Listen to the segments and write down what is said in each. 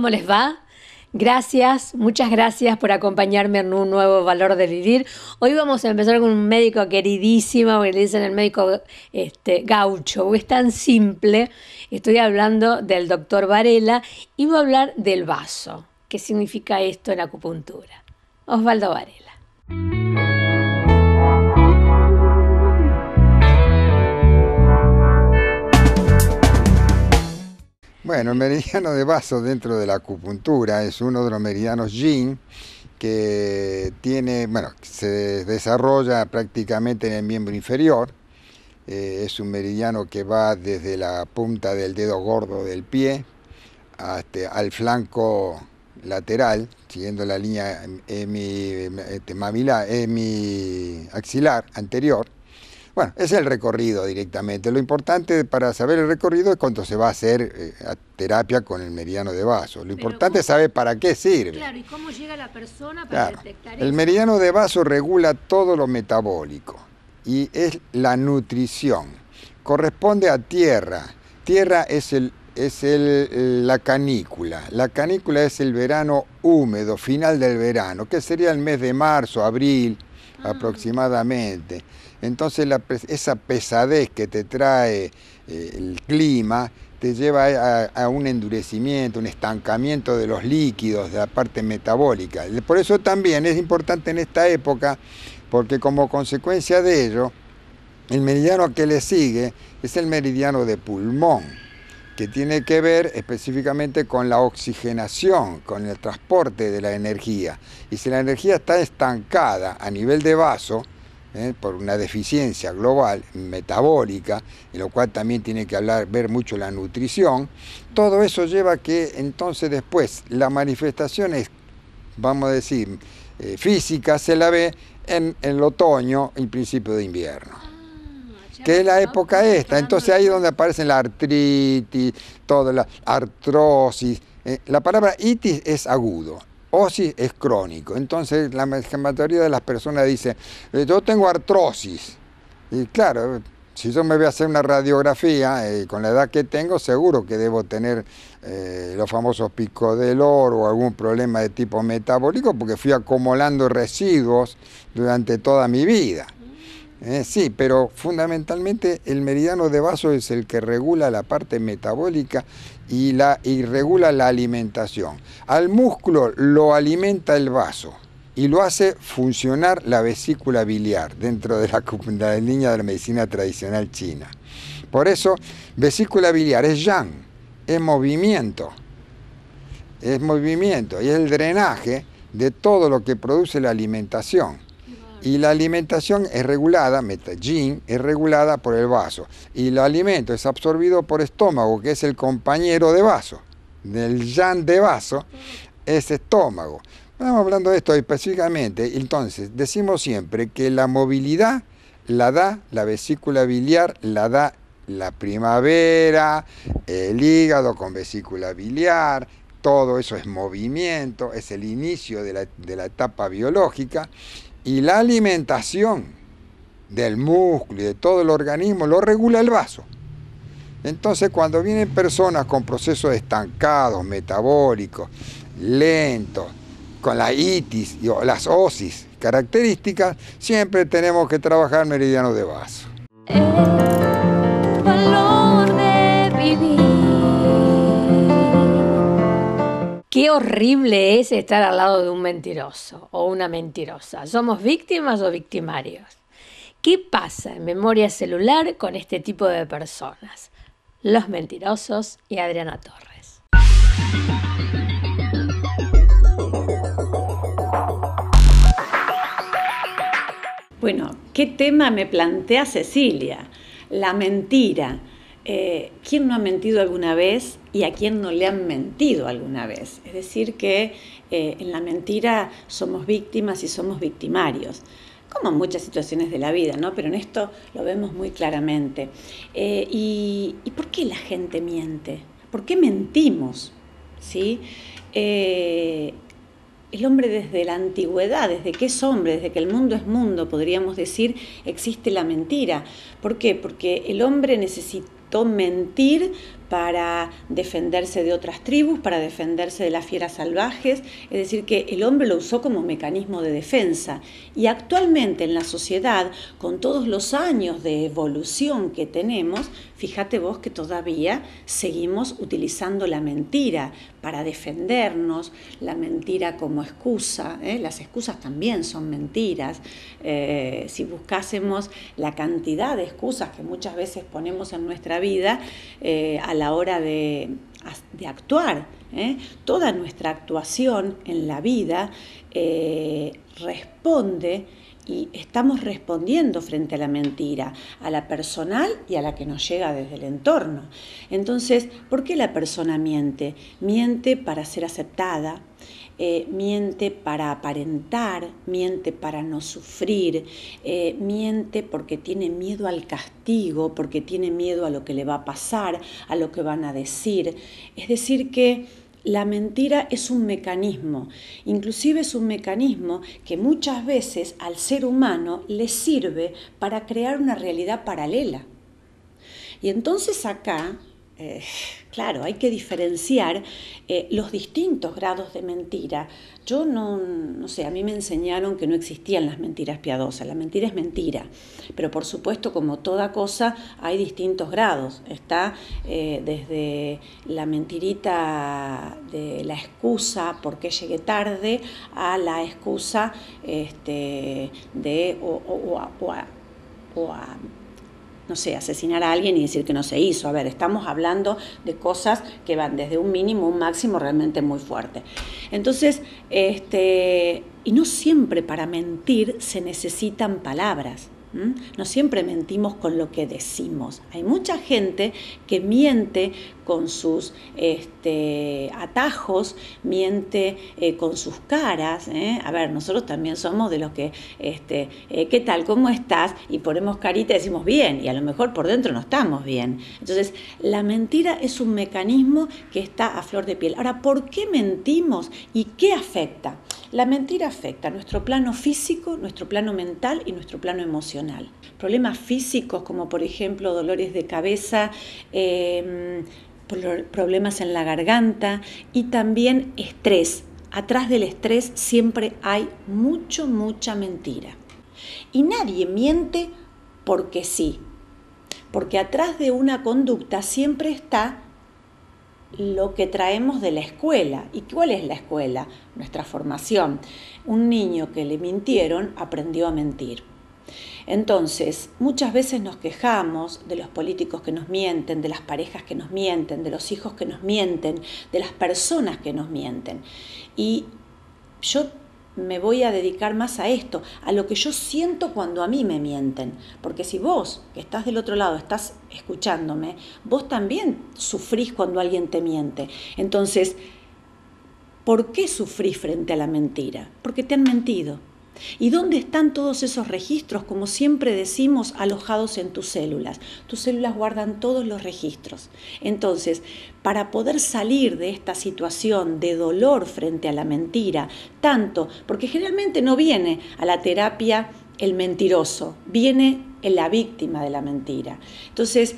¿cómo les va? Gracias, muchas gracias por acompañarme en un nuevo Valor de Vivir. Hoy vamos a empezar con un médico queridísimo, que le dicen el médico gaucho, porque es tan simple. Estoy hablando del doctor Varela y voy a hablar del vaso. ¿Qué significa esto en acupuntura? Osvaldo Varela. Bueno, el meridiano de vaso dentro de la acupuntura es uno de los meridianos yin que se desarrolla prácticamente en el miembro inferior. Es un meridiano que va desde la punta del dedo gordo del pie al flanco lateral, siguiendo la línea hemiaxilar anterior. Bueno, ese es el recorrido directamente. Lo importante para saber el recorrido es cuando se va a hacer terapia con el meridiano de vaso. Lo importante es saber para qué sirve. Claro, ¿y cómo llega la persona para detectar eso? El meridiano de vaso regula todo lo metabólico y es la nutrición. Corresponde a tierra. Tierra es la canícula. La canícula es el verano húmedo, final del verano, que sería el mes de marzo, abril aproximadamente. Entonces esa pesadez que te trae el clima te lleva a un endurecimiento, un estancamiento de los líquidos, de la parte metabólica. Por eso también es importante en esta época, porque como consecuencia de ello, el meridiano que le sigue es el meridiano de pulmón, que tiene que ver específicamente con la oxigenación, con el transporte de la energía. Y si la energía está estancada a nivel de vaso, por una deficiencia global metabólica, en lo cual también tiene que ver mucho la nutrición, todo eso lleva a que entonces después la manifestación es, vamos a decir, física, se la ve en el otoño y principio de invierno, que es la época esta. Entonces ahí es donde aparecen la artritis, toda la artrosis. La palabra itis es agudo. Osis es crónico. Entonces la mayoría de las personas dicen, yo tengo artrosis. Y claro, si yo me voy a hacer una radiografía, con la edad que tengo, seguro que debo tener los famosos picos del oro o algún problema de tipo metabólico, porque fui acumulando residuos durante toda mi vida. Sí, pero fundamentalmente el meridiano de vaso es el que regula la parte metabólica y regula la alimentación. Al músculo lo alimenta el vaso y lo hace funcionar la vesícula biliar dentro de la línea de la medicina tradicional china. Por eso, vesícula biliar es yang, es movimiento y es el drenaje de todo lo que produce la alimentación. Y la alimentación es regulada, yin, es regulada por el vaso. Y el alimento es absorbido por estómago, que es el compañero de vaso. Del yang de vaso es estómago. Estamos hablando de esto específicamente. Entonces, decimos siempre que la movilidad la da la vesícula biliar, la da la primavera, el hígado con vesícula biliar. Todo eso es movimiento, es el inicio de la etapa biológica. Y la alimentación del músculo y de todo el organismo lo regula el vaso. Entonces, cuando vienen personas con procesos estancados, metabólicos, lentos, con la itis o las osis características, siempre tenemos que trabajar meridiano de vaso. El valor de vivir. Qué horrible es estar al lado de un mentiroso o una mentirosa. ¿Somos víctimas o victimarios? ¿Qué pasa en memoria celular con este tipo de personas? Los mentirosos y Adriana Torres. Bueno, ¿qué tema me plantea Cecilia? La mentira. ¿Quién no ha mentido alguna vez y a quién no le han mentido alguna vez? Es decir, que en la mentira somos víctimas y somos victimarios, como en muchas situaciones de la vida, ¿no? Pero en esto lo vemos muy claramente. ¿Y por qué la gente miente? ¿Por qué mentimos? ¿Sí? El hombre desde la antigüedad, desde que es hombre, desde que el mundo es mundo, podríamos decir, existe la mentira. ¿Por qué? Porque el hombre necesitó mentir para defenderse de otras tribus, para defenderse de las fieras salvajes, es decir, que el hombre lo usó como mecanismo de defensa. Y actualmente en la sociedad, con todos los años de evolución que tenemos, fíjate vos que todavía seguimos utilizando la mentira para defendernos, la mentira como excusa, las excusas también son mentiras. Si buscásemos la cantidad de excusas que muchas veces ponemos en nuestra vida a la hora de actuar, toda nuestra actuación en la vida responde y estamos respondiendo frente a la mentira, a la personal y a la que nos llega desde el entorno. Entonces, ¿por qué la persona miente? Miente para ser aceptada, miente para aparentar, miente para no sufrir, miente porque tiene miedo al castigo, porque tiene miedo a lo que le va a pasar, a lo que van a decir. Es decir que la mentira es un mecanismo, inclusive es un mecanismo que muchas veces al ser humano le sirve para crear una realidad paralela. Y entonces acá, claro, hay que diferenciar los distintos grados de mentira. Yo no sé, a mí me enseñaron que no existían las mentiras piadosas. La mentira es mentira, pero por supuesto, como toda cosa, hay distintos grados. Está desde la mentirita de la excusa porque llegué tarde a la excusa no sé, asesinar a alguien y decir que no se hizo. A ver, estamos hablando de cosas que van desde un mínimo a un máximo realmente muy fuerte. Entonces, y no siempre para mentir se necesitan palabras. No siempre mentimos con lo que decimos. Hay mucha gente que miente con sus atajos, miente con sus caras. A ver, nosotros también somos de los que, ¿qué tal? ¿Cómo estás? Y ponemos carita y decimos bien, y a lo mejor por dentro no estamos bien. Entonces, la mentira es un mecanismo que está a flor de piel. Ahora, ¿por qué mentimos y qué afecta? La mentira afecta nuestro plano físico, nuestro plano mental y nuestro plano emocional. Problemas físicos como por ejemplo dolores de cabeza, problemas en la garganta y también estrés. Atrás del estrés siempre hay mucha mentira. Y nadie miente porque sí, porque atrás de una conducta siempre está lo que traemos de la escuela. ¿Y cuál es la escuela? Nuestra formación. Un niño que le mintieron aprendió a mentir. Entonces, muchas veces nos quejamos de los políticos que nos mienten, de las parejas que nos mienten, de los hijos que nos mienten, de las personas que nos mienten. Y yo me voy a dedicar más a esto, a lo que yo siento cuando a mí me mienten. Porque si vos, que estás del otro lado, estás escuchándome, vos también sufrís cuando alguien te miente. Entonces, ¿por qué sufrís frente a la mentira? Porque te han mentido. ¿Y dónde están todos esos registros? Como siempre decimos, alojados en tus células. Tus células guardan todos los registros. Entonces, para poder salir de esta situación de dolor frente a la mentira, tanto, porque generalmente no viene a la terapia el mentiroso, viene la víctima de la mentira. Entonces,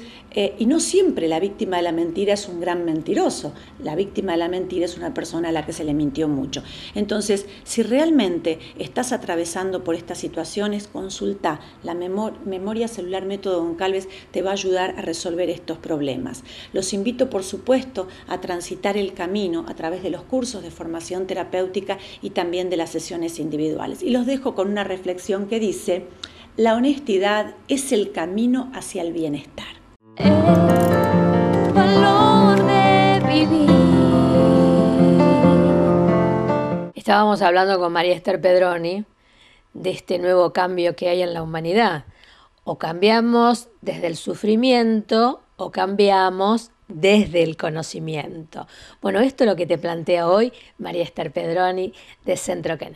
y no siempre la víctima de la mentira es un gran mentiroso. La víctima de la mentira es una persona a la que se le mintió mucho. Entonces, si realmente estás atravesando por estas situaciones, consulta la memoria celular método Goncalves, te va a ayudar a resolver estos problemas. Los invito, por supuesto, a transitar el camino a través de los cursos de formación terapéutica y también de las sesiones individuales. Y los dejo con una reflexión que dice: la honestidad es el camino hacia el bienestar. El valor de vivir. Estábamos hablando con María Esther Pedroni de este nuevo cambio que hay en la humanidad. O cambiamos desde el sufrimiento o cambiamos desde el conocimiento. Bueno, esto es lo que te plantea hoy María Esther Pedroni de Centro Kenet.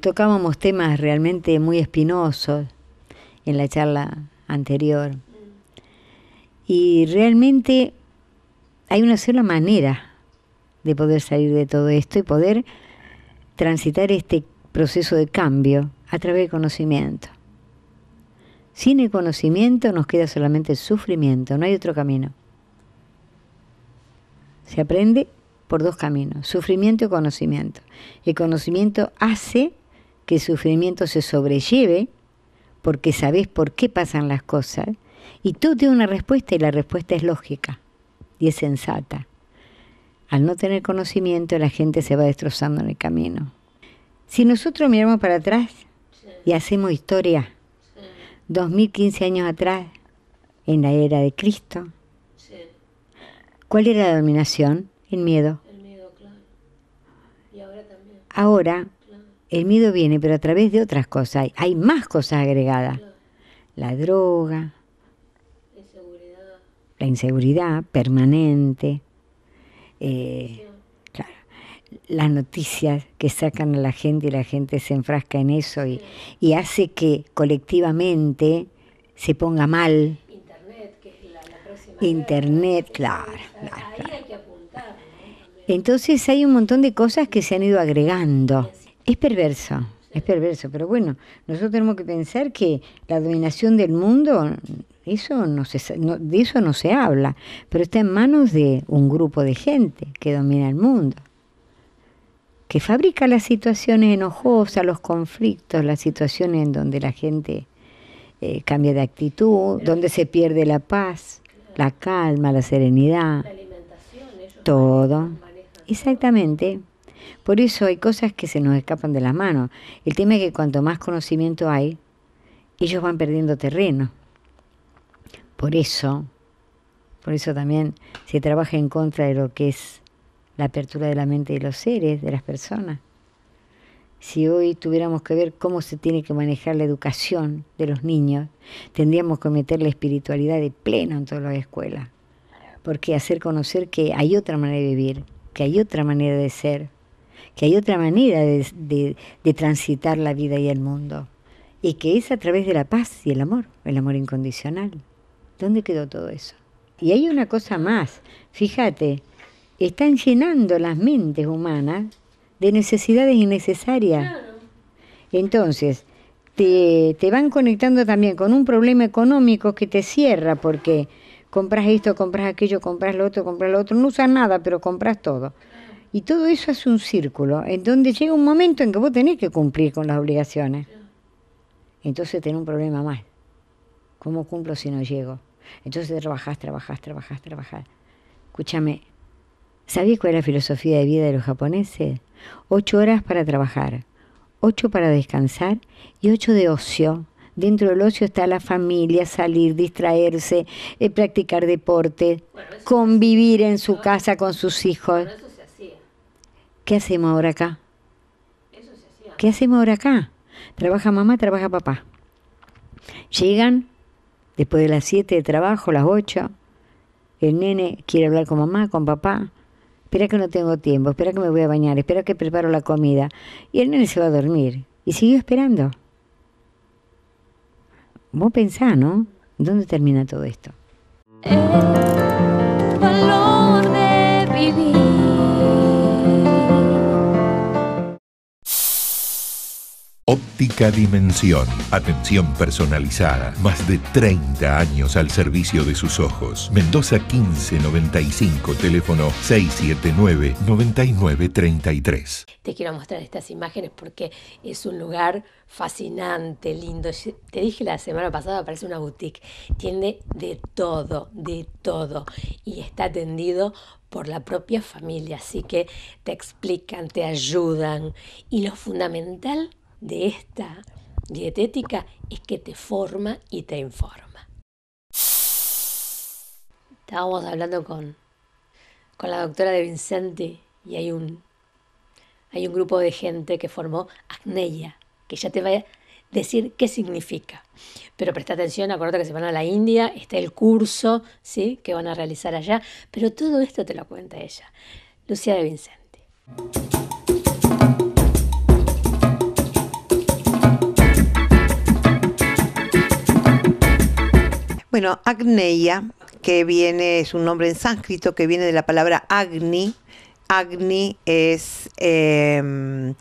Tocábamos temas realmente muy espinosos en la charla anterior. Y realmente hay una sola manera de poder salir de todo esto y poder transitar este proceso de cambio a través del conocimiento. Sin el conocimiento nos queda solamente el sufrimiento, no hay otro camino. Se aprende por dos caminos, sufrimiento y conocimiento. El conocimiento hace que el sufrimiento se sobrelleve porque sabés por qué pasan las cosas y todo tiene una respuesta y la respuesta es lógica y es sensata. Al no tener conocimiento la gente se va destrozando en el camino. Si nosotros miramos para atrás y hacemos historia, 2015 años atrás, en la era de Cristo, ¿cuál era la dominación? El miedo. El miedo, claro. Y ahora también. Ahora, Claro. el miedo viene, pero a través de otras cosas. Hay más cosas agregadas. Claro. La droga, Inseguridad. la inseguridad permanente, claro, las noticias que sacan a la gente y la gente se enfrasca en eso y hace que colectivamente se ponga mal. Internet, que es la próxima. Internet, claro. Ahí hay que apuntar, ¿no? También. Entonces hay un montón de cosas que se han ido agregando. Es perverso, pero bueno, nosotros tenemos que pensar que la dominación del mundo, de eso no se habla, pero está en manos de un grupo de gente que domina el mundo, que fabrica las situaciones enojosas, los conflictos, las situaciones en donde la gente cambia de actitud, donde se pierde la paz, la calma, la serenidad, La alimentación, ellos todo. manejan. Exactamente. Por eso hay cosas que se nos escapan de las manos. El tema es que cuanto más conocimiento hay, ellos van perdiendo terreno. Por eso también se trabaja en contra de lo que es la apertura de la mente de los seres, de las personas. Si hoy tuviéramos que ver cómo se tiene que manejar la educación de los niños, tendríamos que meter la espiritualidad de pleno en todas las escuelas. Porque hacer conocer que hay otra manera de vivir, que hay otra manera de ser, que hay otra manera de transitar la vida y el mundo. Y que es a través de la paz y el amor incondicional. ¿Dónde quedó todo eso? Y hay una cosa más, fíjate, están llenando las mentes humanas de necesidades innecesarias. Claro. Entonces, te van conectando también con un problema económico que te cierra porque compras esto, compras aquello, compras lo otro, no usas nada, pero compras todo. Y todo eso hace un círculo, en donde llega un momento en que vos tenés que cumplir con las obligaciones. Entonces tenés un problema más. ¿Cómo cumplo si no llego? Entonces trabajás. Escúchame, ¿sabés cuál es la filosofía de vida de los japoneses? 8 horas para trabajar, 8 para descansar y 8 de ocio. Dentro del ocio está la familia, salir, distraerse, practicar deporte, convivir en su casa con sus hijos. Bueno, eso se hacía. ¿Qué hacemos ahora acá? Eso se hacía. ¿Qué hacemos ahora acá? Trabaja mamá, trabaja papá. Llegan después de las 7 de trabajo, las 8. El nene quiere hablar con mamá, con papá. Espera que no tengo tiempo, espera que me voy a bañar, espera que preparo la comida. Y el nene se va a dormir. Y siguió esperando. Vos pensá, ¿no? ¿Dónde termina todo esto? El valor de vivir. Óptica Dimensión. Atención personalizada. Más de 30 años al servicio de sus ojos. Mendoza 1595, teléfono 679-9933. Te quiero mostrar estas imágenes porque es un lugar fascinante, lindo. Te dije la semana pasada, parece una boutique. Tiene de todo. Y está atendido por la propia familia. Así que te explican, te ayudan. Y lo fundamental de esta dietética es que te forma y te informa. Estábamos hablando con la doctora De Vincenti y hay un grupo de gente que formó Agneia, que ya te va a decir qué significa. Pero presta atención, acuérdate que se van a la India, está el curso, ¿sí?, que van a realizar allá, pero todo esto te lo cuenta ella, Lucía De Vincenti. Bueno, Agneia, que es un nombre en sánscrito que viene de la palabra Agni, Agni quiere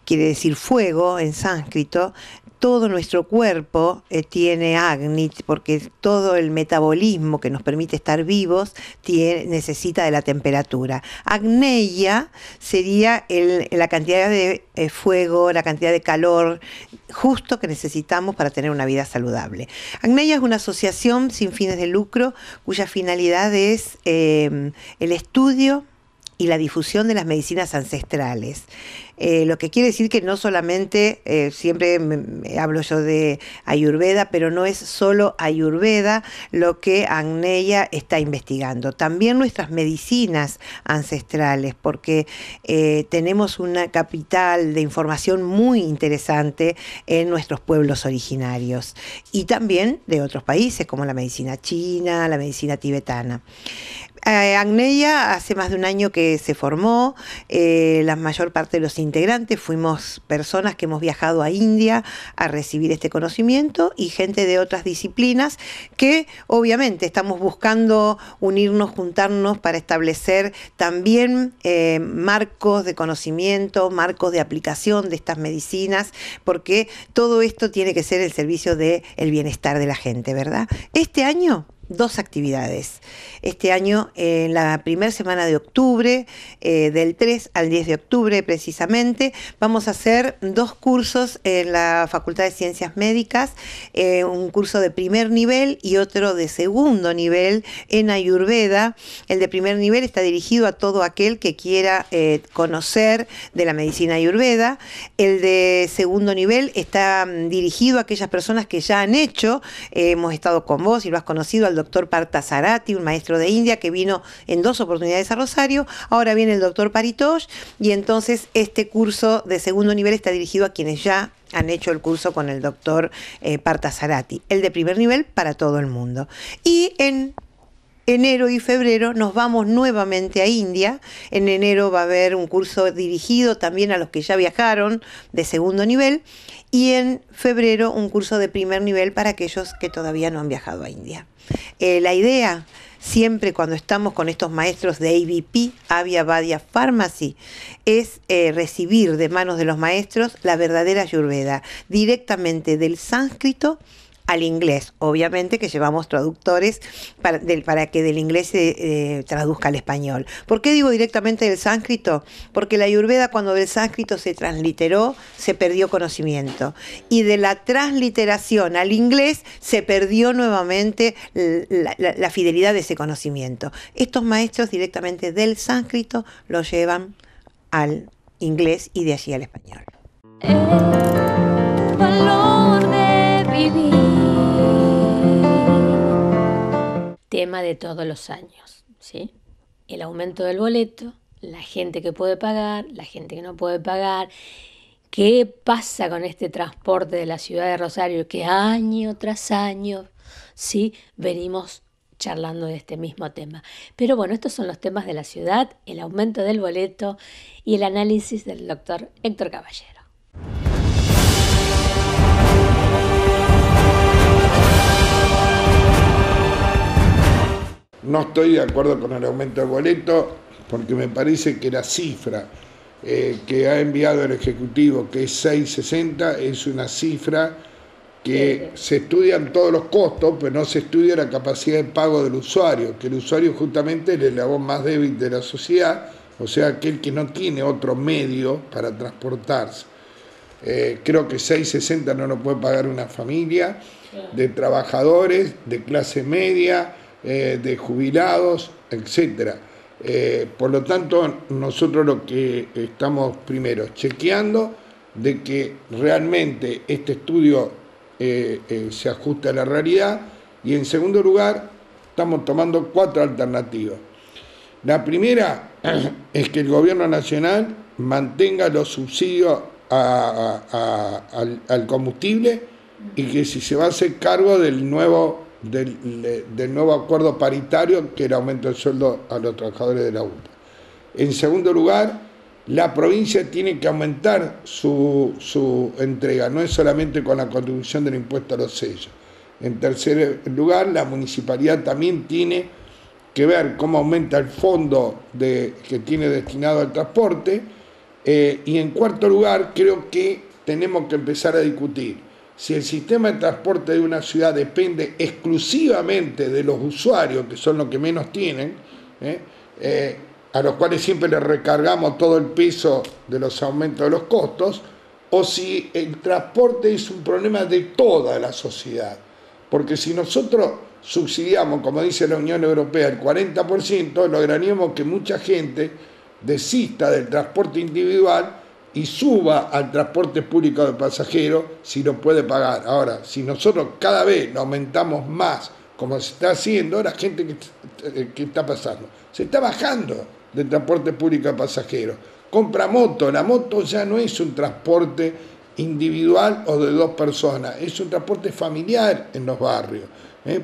decir fuego en sánscrito. Todo nuestro cuerpo tiene Agni, porque todo el metabolismo que nos permite estar vivos necesita de la temperatura. Agneya sería la cantidad de fuego, la cantidad de calor justo que necesitamos para tener una vida saludable. Agneya es una asociación sin fines de lucro cuya finalidad es el estudio y la difusión de las medicinas ancestrales. Lo que quiere decir que no solamente, siempre hablo yo de Ayurveda, pero no es solo Ayurveda lo que Agneya está investigando. También nuestras medicinas ancestrales, porque tenemos una capital de información muy interesante en nuestros pueblos originarios y también de otros países como la medicina china, la medicina tibetana. Agneya hace más de un año que se formó, la mayor parte de los integrantes fuimos personas que hemos viajado a India a recibir este conocimiento y gente de otras disciplinas que obviamente estamos buscando unirnos, juntarnos para establecer también marcos de conocimiento, marcos de aplicación de estas medicinas, porque todo esto tiene que ser el servicio del bienestar de la gente, ¿verdad? Este año 2 actividades. Este año, en la primera semana de octubre, del 3 al 10 de octubre precisamente, vamos a hacer 2 cursos en la Facultad de Ciencias Médicas, un curso de primer nivel y otro de segundo nivel en Ayurveda. El de primer nivel está dirigido a todo aquel que quiera conocer de la medicina Ayurveda. El de segundo nivel está dirigido a aquellas personas que ya han hecho, hemos estado con vos y lo has conocido, al doctor Parthasarathi, un maestro de India que vino en 2 oportunidades a Rosario. Ahora viene el doctor Paritosh y entonces este curso de segundo nivel está dirigido a quienes ya han hecho el curso con el doctor Parthasarathi. El de primer nivel para todo el mundo. Y en enero y febrero nos vamos nuevamente a India. En enero va a haber un curso dirigido también a los que ya viajaron de segundo nivel y en febrero un curso de primer nivel para aquellos que todavía no han viajado a India. La idea, siempre cuando estamos con estos maestros de ABP, Ayurveda Pharmacy, es recibir de manos de los maestros la verdadera Ayurveda, directamente del sánscrito al inglés. Obviamente que llevamos traductores para que del inglés se traduzca al español. ¿Por qué digo directamente del sánscrito? Porque la Ayurveda, cuando del sánscrito se transliteró, se perdió conocimiento. Y de la transliteración al inglés se perdió nuevamente la fidelidad de ese conocimiento. Estos maestros directamente del sánscrito lo llevan al inglés y de allí al español. El valor de vivir. Tema de todos los años, ¿sí? El aumento del boleto, la gente que puede pagar, la gente que no puede pagar. ¿Qué pasa con este transporte de la ciudad de Rosario que año tras año, sí, venimos charlando de este mismo tema? Pero bueno, estos son los temas de la ciudad, el aumento del boleto y el análisis del doctor Héctor Caballero. No estoy de acuerdo con el aumento del boleto porque me parece que la cifra que ha enviado el Ejecutivo, que es 6.60, es una cifra que se estudian todos los costos, pero no se estudia la capacidad de pago del usuario, que el usuario justamente es el eslabón más débil de la sociedad, o sea, aquel que no tiene otro medio para transportarse. Creo que 6.60 no lo puede pagar una familia de trabajadores, de clase media, de jubilados, etcétera. Por lo tanto, nosotros lo que estamos primero chequeando de que realmente este estudio se ajuste a la realidad y en segundo lugar estamos tomando 4 alternativas. La primera es que el gobierno nacional mantenga los subsidios al combustible y que si se va a hacer cargo del nuevo acuerdo paritario, que es el aumento del sueldo a los trabajadores de la UPA. En segundo lugar, la provincia tiene que aumentar su entrega, no es solamente con la contribución del impuesto a los sellos. En tercer lugar, la municipalidad también tiene que ver cómo aumenta el fondo que tiene destinado al transporte. Y en cuarto lugar, creo que tenemos que empezar a discutir si el sistema de transporte de una ciudad depende exclusivamente de los usuarios, que son los que menos tienen, a los cuales siempre les recargamos todo el peso de los aumentos de los costos, o si el transporte es un problema de toda la sociedad. Porque si nosotros subsidiamos, como dice la Unión Europea, el 40%, lograríamos que mucha gente desista del transporte individual y suba al transporte público de pasajeros si lo puede pagar. Ahora, si nosotros cada vez lo aumentamos más, como se está haciendo, la gente que está pasando, se está bajando del transporte público de pasajeros. Compra moto, la moto ya no es un transporte individual o de dos personas, es un transporte familiar en los barrios,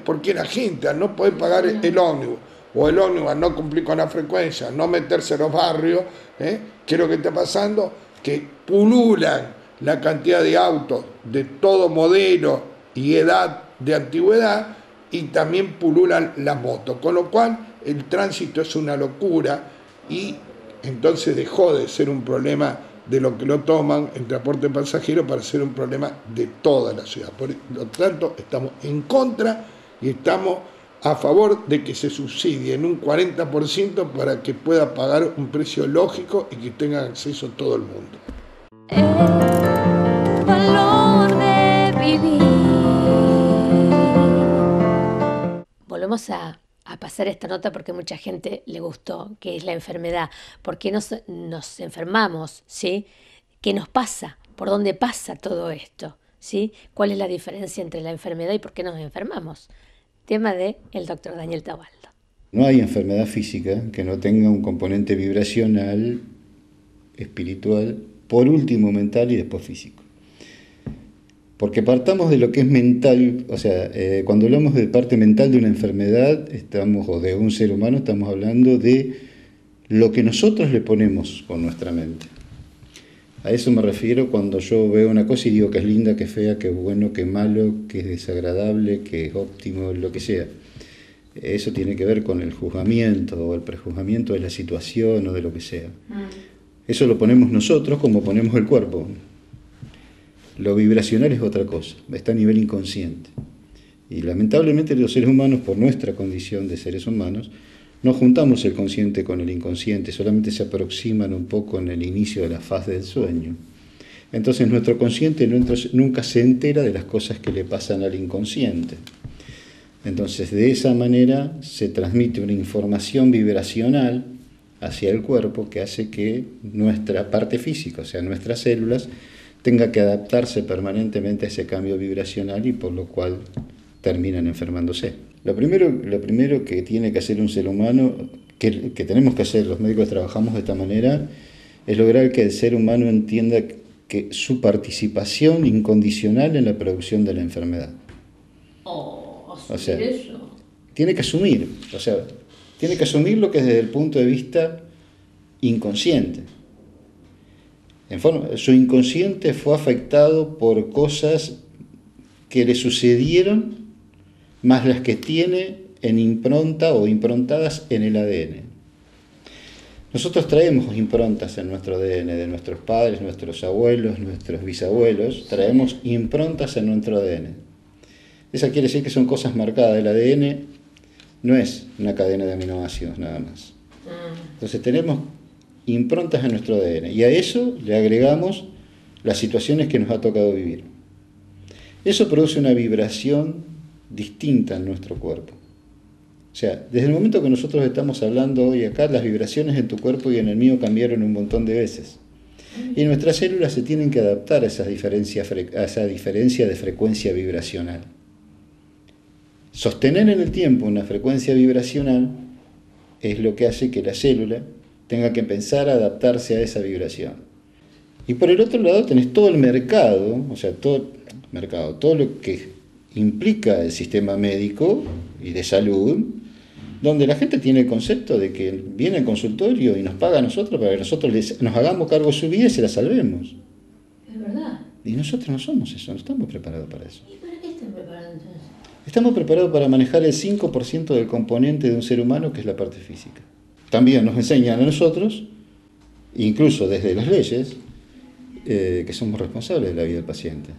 porque la gente al no poder pagar el ómnibus, o el ómnibus al no cumplir con la frecuencia, no meterse en los barrios, ¿qué es lo que está pasando? Que pululan la cantidad de autos de todo modelo y edad de antigüedad, y también pululan las motos, con lo cual el tránsito es una locura, y entonces dejó de ser un problema de lo que lo toman en transporte pasajero para ser un problema de toda la ciudad. Por lo tanto, estamos en contra y estamos a favor de que se subsidie en un 40% para que pueda pagar un precio lógico y que tenga acceso todo el mundo. El valor de vivir. Volvemos a pasar esta nota porque mucha gente le gustó, que es la enfermedad. ¿Por qué nos enfermamos? ¿Sí? ¿Qué nos pasa? ¿Por dónde pasa todo esto? ¿Sí? ¿Cuál es la diferencia entre la enfermedad y por qué nos enfermamos? Tema del doctor Daniel Tabaldo. No hay enfermedad física que no tenga un componente vibracional, espiritual, por último mental y después físico. Porque partamos de lo que es mental, o sea, cuando hablamos de parte mental de una enfermedad, o de un ser humano, estamos hablando de lo que nosotros le ponemos con nuestra mente. A eso me refiero cuando yo veo una cosa y digo que es linda, que es fea, que es bueno, que es malo, que es desagradable, que es óptimo, lo que sea. Eso tiene que ver con el juzgamiento o el prejuzgamiento de la situación o de lo que sea. Eso lo ponemos nosotros como ponemos el cuerpo. Lo vibracional es otra cosa, está a nivel inconsciente. Y lamentablemente los seres humanos, por nuestra condición de seres humanos, no juntamos el consciente con el inconsciente, solamente se aproximan un poco en el inicio de la fase del sueño. Entonces nuestro consciente nunca se entera de las cosas que le pasan al inconsciente. Entonces de esa manera se transmite una información vibracional hacia el cuerpo que hace que nuestra parte física, o sea, nuestras células, tenga que adaptarse permanentemente a ese cambio vibracional y por lo cual terminan enfermándose. Lo primero que tiene que hacer un ser humano, que tenemos que hacer, los médicos trabajamos de esta manera, es lograr que el ser humano entienda que su participación incondicional en la producción de la enfermedad. O sea, eso. Tiene que asumir lo que es desde el punto de vista inconsciente. Su inconsciente fue afectado por cosas que le sucedieron, más las que tiene en impronta o improntadas en el ADN. Nosotros traemos improntas en nuestro ADN, de nuestros padres, nuestros abuelos, nuestros bisabuelos, traemos improntas en nuestro ADN. Eso quiere decir que son cosas marcadas. El ADN no es una cadena de aminoácidos nada más. Entonces tenemos improntas en nuestro ADN y a eso le agregamos las situaciones que nos ha tocado vivir. Eso produce una vibración distinta en nuestro cuerpo. O sea, desde el momento que nosotros estamos hablando hoy acá, las vibraciones en tu cuerpo y en el mío cambiaron un montón de veces. Y nuestras células se tienen que adaptar a esa diferencia de frecuencia vibracional. Sostener en el tiempo una frecuencia vibracional es lo que hace que la célula tenga que empezar a adaptarse a esa vibración. Y por el otro lado tenés todo el mercado, o sea, todo lo que implica el sistema médico y de salud, donde la gente tiene el concepto de que viene al consultorio y nos paga a nosotros para que nosotros nos hagamos cargo de su vida y se la salvemos. Es verdad. Y nosotros no somos eso, no estamos preparados para eso. ¿Y para qué están preparados entonces? Estamos preparados para manejar el 5% del componente de un ser humano, que es la parte física. También nos enseñan a nosotros, incluso desde las leyes, que somos responsables de la vida del paciente.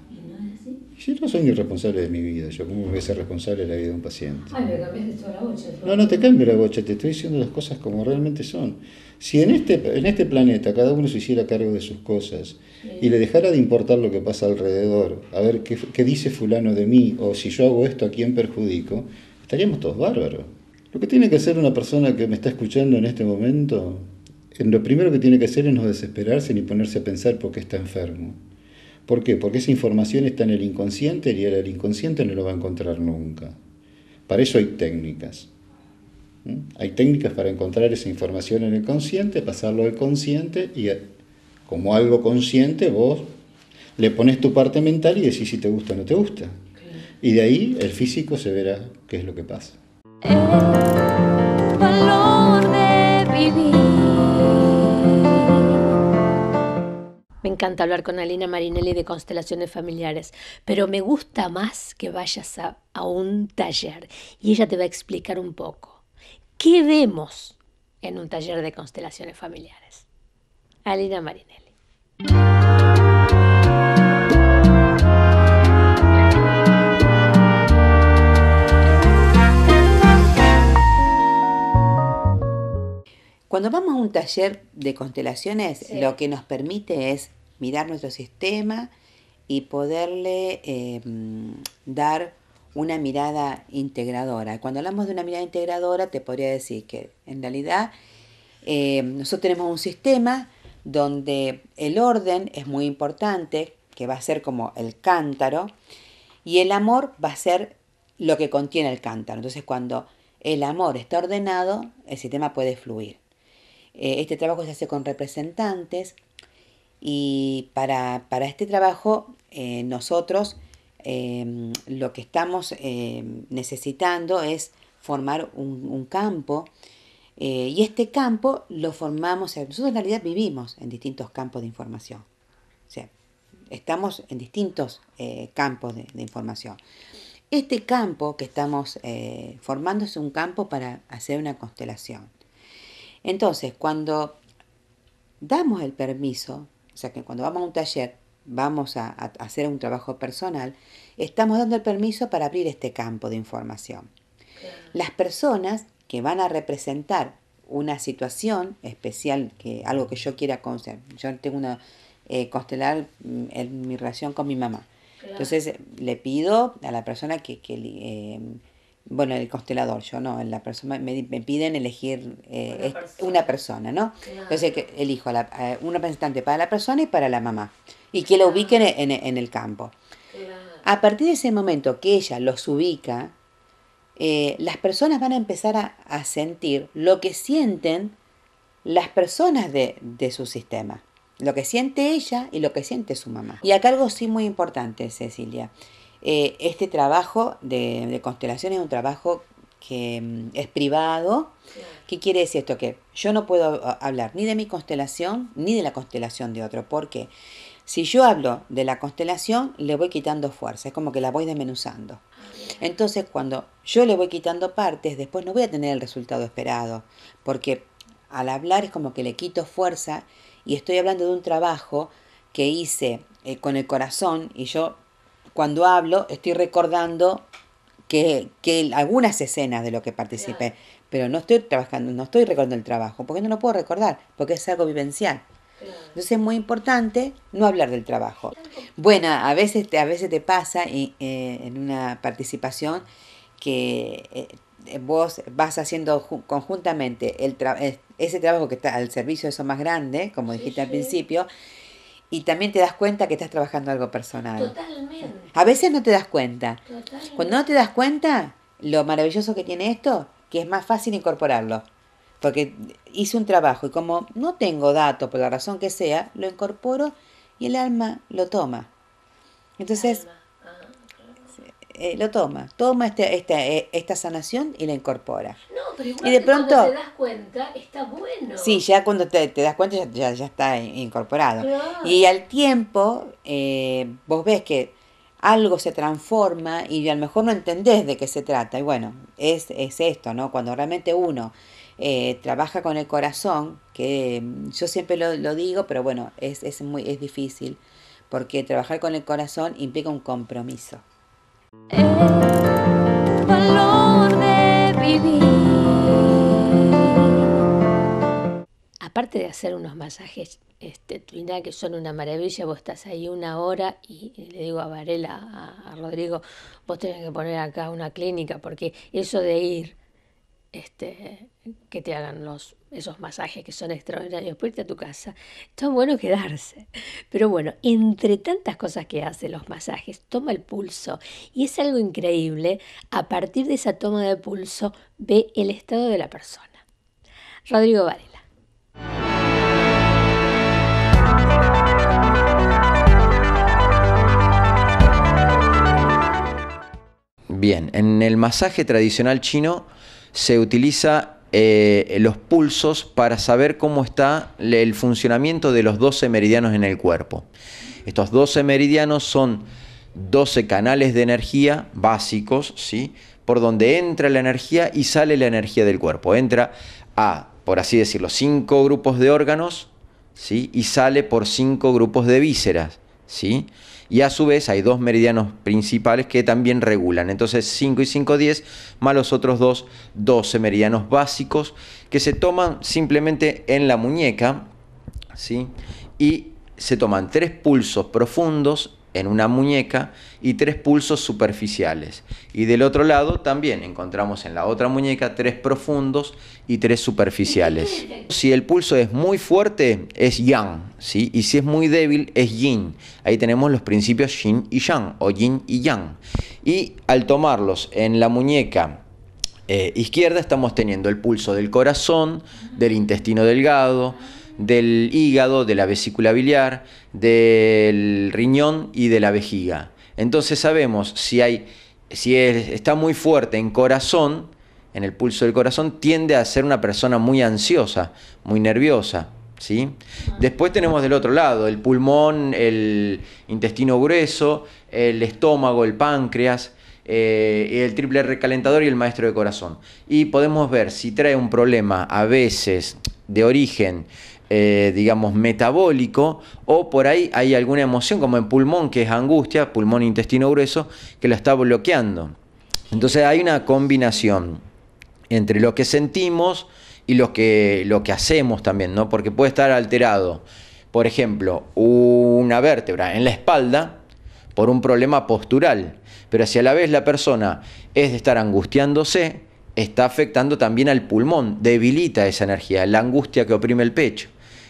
Yo no soy ni responsable de mi vida, yo cómo voy a ser responsable de la vida de un paciente. Ay, me cambiaste toda la bocha. No te cambio la bocha, te estoy diciendo las cosas como realmente son. Si en este planeta cada uno se hiciera cargo de sus cosas y le dejara de importar lo que pasa alrededor, a ver qué dice fulano de mí, o si yo hago esto, ¿a quién perjudico?, estaríamos todos bárbaros. Lo que tiene que hacer una persona que me está escuchando en este momento, lo primero que tiene que hacer es no desesperarse ni ponerse a pensar por qué está enfermo. ¿Por qué? Porque esa información está en el inconsciente y el inconsciente no lo va a encontrar nunca. Para eso hay técnicas. Hay técnicas para encontrar esa información en el consciente, pasarlo al consciente y como algo consciente vos le pones tu parte mental y decís si te gusta o no te gusta. Y de ahí el físico se verá qué es lo que pasa. El valor de vivir. Me encanta hablar con Alina Marinelli de constelaciones familiares, pero me gusta más que vayas a un taller y ella te va a explicar un poco. ¿Qué vemos en un taller de constelaciones familiares? Alina Marinelli. Cuando vamos a un taller de constelaciones, Sí. lo que nos permite es mirar nuestro sistema y poderle dar una mirada integradora. Cuando hablamos de una mirada integradora, te podría decir que en realidad nosotros tenemos un sistema donde el orden es muy importante, que va a ser como el cántaro, y el amor va a ser lo que contiene el cántaro. Entonces, cuando el amor está ordenado, el sistema puede fluir. Este trabajo se hace con representantes y para este trabajo nosotros lo que estamos necesitando es formar un campo y este campo lo formamos, nosotros en realidad vivimos en distintos campos de información, o sea, estamos en distintos campos de información. Este campo que estamos formando es un campo para hacer una constelación. Entonces, cuando damos el permiso, o sea que cuando vamos a un taller, vamos a hacer un trabajo personal, estamos dando el permiso para abrir este campo de información. Claro. Las personas que van a representar una situación especial, algo que yo quiera constelar, yo tengo una constelar en mi relación con mi mamá. Claro. Entonces le pido a la persona bueno, el constelador, yo no, la persona me piden elegir una persona, ¿no? Claro. Entonces elijo un representante para la persona y para la mamá, y que lo ubiquen en el campo. Claro. A partir de ese momento que ella los ubica, las personas van a empezar a sentir lo que sienten las personas de su sistema, lo que siente ella y lo que siente su mamá. Y acá algo sí muy importante, Cecilia. Este trabajo de constelación es un trabajo que es privado. Claro. ¿Qué quiere decir esto? Que yo no puedo hablar ni de mi constelación ni de la constelación de otro. Porque si yo hablo de la constelación, le voy quitando fuerza. Es como que la voy desmenuzando. Entonces, cuando yo le voy quitando partes, después no voy a tener el resultado esperado. Porque al hablar es como que le quito fuerza y estoy hablando de un trabajo que hice con el corazón y yo... Cuando hablo, estoy recordando que algunas escenas de lo que participé, claro. Pero no estoy trabajando, no estoy recordando el trabajo, porque no lo puedo recordar, porque es algo vivencial. Claro. Entonces es muy importante no hablar del trabajo. Bueno, a veces te pasa en una participación que vos vas haciendo conjuntamente ese trabajo que está al servicio de eso más grande, como dijiste al principio, y también te das cuenta que estás trabajando algo personal. Totalmente. A veces no te das cuenta. Totalmente. Cuando no te das cuenta, lo maravilloso que tiene esto, que es más fácil incorporarlo. Porque hice un trabajo y como no tengo datos por la razón que sea, lo incorporo y el alma lo toma. Entonces, lo toma esta sanación y la incorpora. No, pero igual y de pronto, cuando te das cuenta, está bueno. Sí, ya cuando te das cuenta ya está incorporado. Claro. Y al tiempo, vos ves que algo se transforma y a lo mejor no entendés de qué se trata. Y bueno, es esto, ¿no? Cuando realmente uno trabaja con el corazón, que yo siempre lo digo, pero bueno, es difícil, porque trabajar con el corazón implica un compromiso. El valor de vivir. Aparte de hacer unos masajes, Twina, que son una maravilla, vos estás ahí 1 hora y le digo a Varela, a Rodrigo, vos tenés que poner acá una clínica, porque eso de ir, que te hagan esos masajes que son extraordinarios, después irte a tu casa, está bueno quedarse. Pero bueno, entre tantas cosas que hace los masajes, toma el pulso y es algo increíble. A partir de esa toma de pulso, ve el estado de la persona. Rodrigo Varela. Bien, en el masaje tradicional chino se utiliza los pulsos para saber cómo está el funcionamiento de los 12 meridianos en el cuerpo. Estos 12 meridianos son 12 canales de energía básicos, ¿sí?, por donde entra la energía y sale la energía del cuerpo. Entra a, por así decirlo, 5 grupos de órganos, ¿sí?, y sale por 5 grupos de vísceras, ¿sí? Y a su vez hay 2 meridianos principales que también regulan. Entonces 5 y 5, 10, más los otros 2, 12 meridianos básicos que se toman simplemente en la muñeca, ¿sí? Y se toman 3 pulsos profundos en una muñeca y 3 pulsos superficiales. Y del otro lado también encontramos en la otra muñeca 3 profundos y 3 superficiales. Si el pulso es muy fuerte es yang, ¿sí? Y si es muy débil es yin. Ahí tenemos los principios yin y yang, o yin y yang. Y al tomarlos en la muñeca izquierda estamos teniendo el pulso del corazón, del intestino delgado, del hígado, de la vesícula biliar, del riñón y de la vejiga. Entonces sabemos si está muy fuerte en corazón, en el pulso del corazón, tiende a ser una persona muy ansiosa, muy nerviosa, ¿sí? Después tenemos del otro lado el pulmón, el intestino grueso, el estómago, el páncreas, el triple recalentador y el maestro de corazón. Y podemos ver si trae un problema a veces de origen digamos metabólico, o por ahí hay alguna emoción como en pulmón, que es angustia, pulmón e intestino grueso, que la está bloqueando. Entonces hay una combinación entre lo que sentimos y lo que hacemos también, ¿no? Porque puede estar alterado, por ejemplo, una vértebra en la espalda por un problema postural, pero si a la vez la persona es de estar angustiándose, está afectando también al pulmón, debilita esa energía, la angustia que oprime el pecho.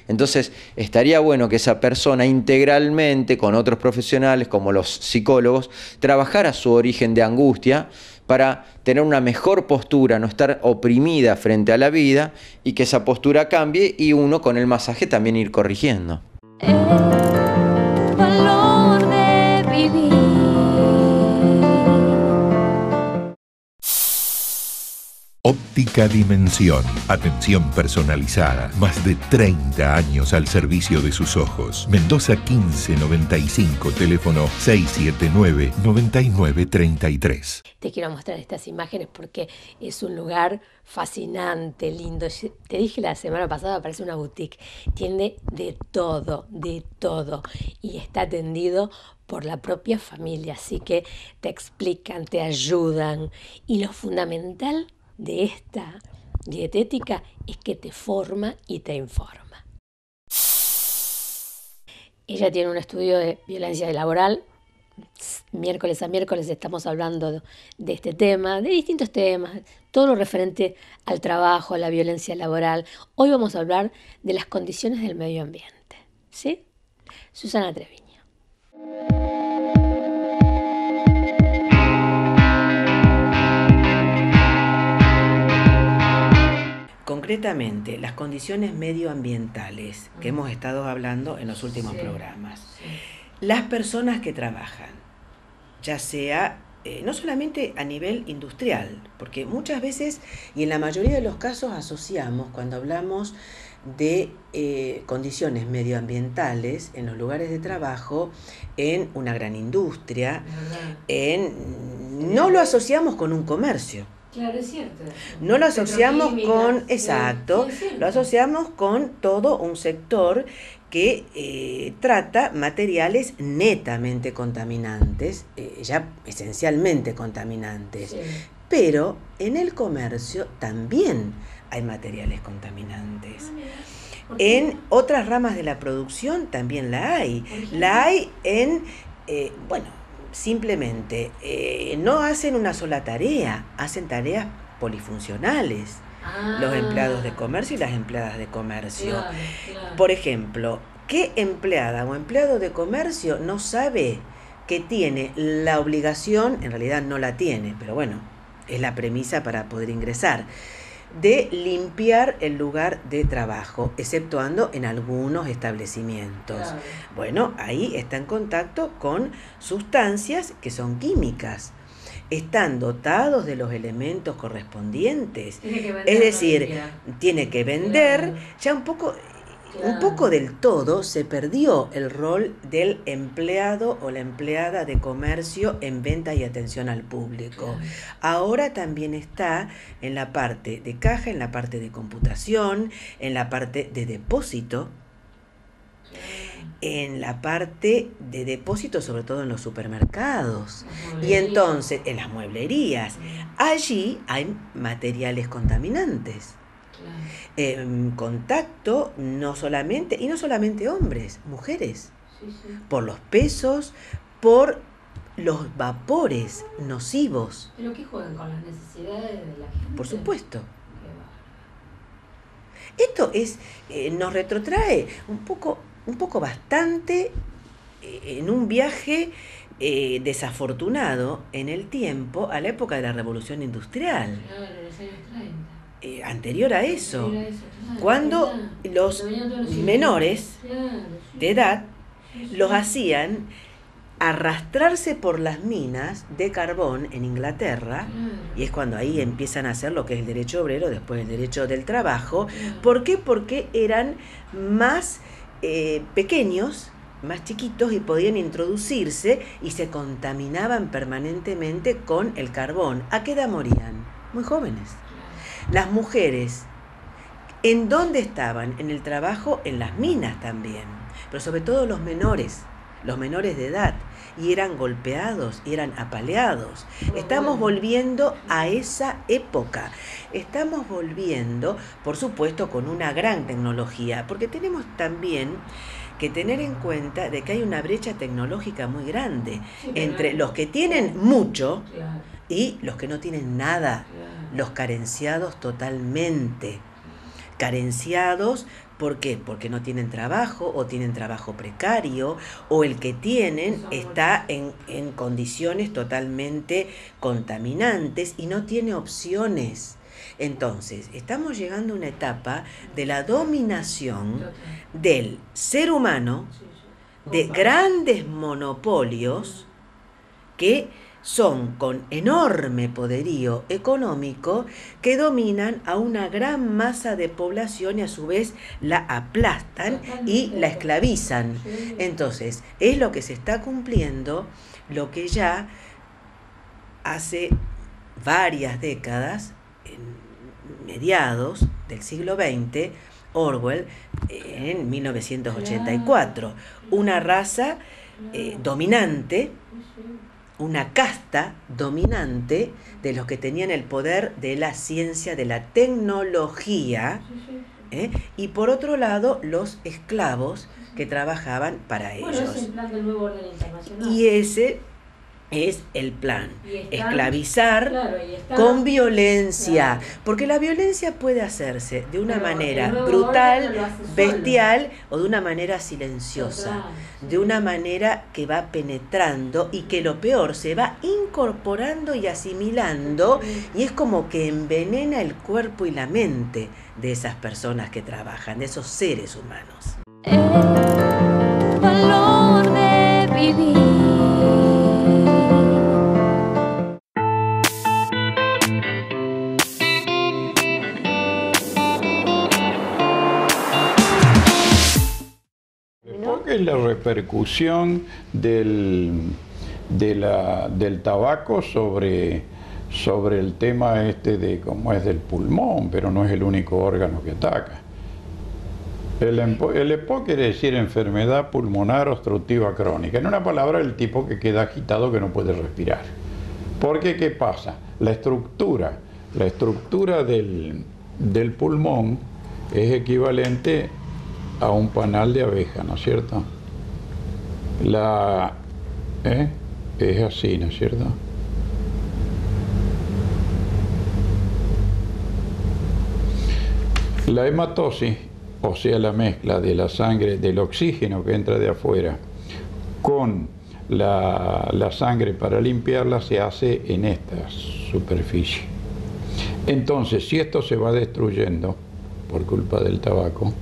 Entonces estaría bueno que esa persona integralmente, con otros profesionales como los psicólogos, trabajara su origen de angustia para tener una mejor postura, no estar oprimida frente a la vida, y que esa postura cambie, y uno con el masaje también ir corrigiendo. El valor de vivir. Óptica Dimensión. Atención personalizada. Más de 30 años al servicio de sus ojos. Mendoza 1595, teléfono 679-9933. Te quiero mostrar estas imágenes porque es un lugar fascinante, lindo. Te dije la semana pasada, parece una boutique. Tiene de todo, y está atendido por la propia familia. Así que te explican, te ayudan. Y lo fundamental de esta dietética es que te forma y te informa. Ella tiene un estudio de violencia laboral. Miércoles a miércoles estamos hablando de este tema, de distintos temas, todo lo referente al trabajo, a la violencia laboral. Hoy vamos a hablar de las condiciones del medio ambiente, ¿sí? Susana Treviño. Concretamente, las condiciones medioambientales que hemos estado hablando en los últimos programas. Las personas que trabajan, ya sea no solamente a nivel industrial, porque muchas veces y en la mayoría de los casos asociamos, cuando hablamos de condiciones medioambientales en los lugares de trabajo, en una gran industria, no lo asociamos con un comercio. Claro, es cierto. No lo asociamos con, Petroquímicas, exacto, sí, lo asociamos con todo un sector que trata materiales netamente contaminantes, ya esencialmente contaminantes. Sí. Pero en el comercio también hay materiales contaminantes. En otras ramas de la producción también la hay. La hay en, simplemente no hacen una sola tarea, hacen tareas polifuncionales. Los empleados de comercio y las empleadas de comercio. Claro. Por ejemplo, ¿qué empleada o empleado de comercio no sabe que tiene la obligación, en realidad no la tiene, pero bueno, es la premisa para poder ingresar, de limpiar el lugar de trabajo, exceptuando en algunos establecimientos? Claro. Bueno, ahí está en contacto con sustancias que son químicas. Están dotados de los elementos correspondientes. Es decir, tiene que vender, ya un poco del todo se perdió el rol del empleado o la empleada de comercio en venta y atención al público. Ahora también está en la parte de caja, en la parte de computación, en la parte de depósito, en la parte de depósito, sobre todo en los supermercados, y entonces en las mueblerías. Allí hay materiales contaminantes. Contacto no solamente hombres, mujeres, por los pesos, por los vapores nocivos. ¿Pero qué juegan con las necesidades de la gente? Por supuesto. Esto nos retrotrae un poco bastante en un viaje desafortunado en el tiempo a la época de la Revolución Industrial. Claro, los años 30. Anterior a eso, cuando los menores de edad los hacían arrastrarse por las minas de carbón en Inglaterra, y es cuando ahí empiezan a hacer lo que es el derecho obrero, después el derecho del trabajo. ¿Por qué? Porque eran más pequeños, más chiquitos, y podían introducirse y se contaminaban permanentemente con el carbón. ¿A qué edad morían? Muy jóvenes. Las mujeres, ¿en dónde estaban? En el trabajo, en las minas también, pero sobre todo los menores de edad, y eran golpeados, y eran apaleados. Estamos volviendo a esa época. Estamos volviendo, por supuesto, con una gran tecnología, porque tenemos también que tener en cuenta de que hay una brecha tecnológica muy grande entre los que tienen mucho y los que no tienen nada, los carenciados totalmente. Carenciados, ¿por qué? Porque no tienen trabajo o tienen trabajo precario, o el que tienen está en condiciones totalmente contaminantes y no tiene opciones. Entonces, estamos llegando a una etapa de la dominación del ser humano, de grandes monopolios que son con enorme poderío económico, que dominan a una gran masa de población y a su vez la aplastan y la esclavizan. Entonces, es lo que se está cumpliendo, lo que ya hace varias décadas, en mediados del siglo XX, Orwell, en 1984, una raza dominante, una casta dominante de los que tenían el poder de la ciencia, de la tecnología, y por otro lado los esclavos que trabajaban para ellos. Bueno, es el plan del nuevo orden internacional. Y ese es el plan, esclavizar y con violencia, porque la violencia puede hacerse de una manera el nuevo brutal, orden lo hace solo. bestial, o de una manera silenciosa, de una manera que va penetrando y que lo peor se va incorporando y asimilando, y es como que envenena el cuerpo y la mente de esas personas que trabajan, de esos seres humanos. El valor de vivir. es la repercusión del tabaco sobre el tema de cómo es del pulmón, pero no es el único órgano que ataca. El EPOC quiere decir enfermedad pulmonar obstructiva crónica. En una palabra, el tipo que queda agitado, que no puede respirar. Porque, ¿qué pasa? La estructura del pulmón es equivalente a un panal de abeja, ¿no es cierto? Es así, ¿no es cierto? La hematosis, o sea, la mezcla de la sangre, del oxígeno que entra de afuera con la sangre para limpiarla, se hace en esta superficie. Entonces, si esto se va destruyendo por culpa del tabaco,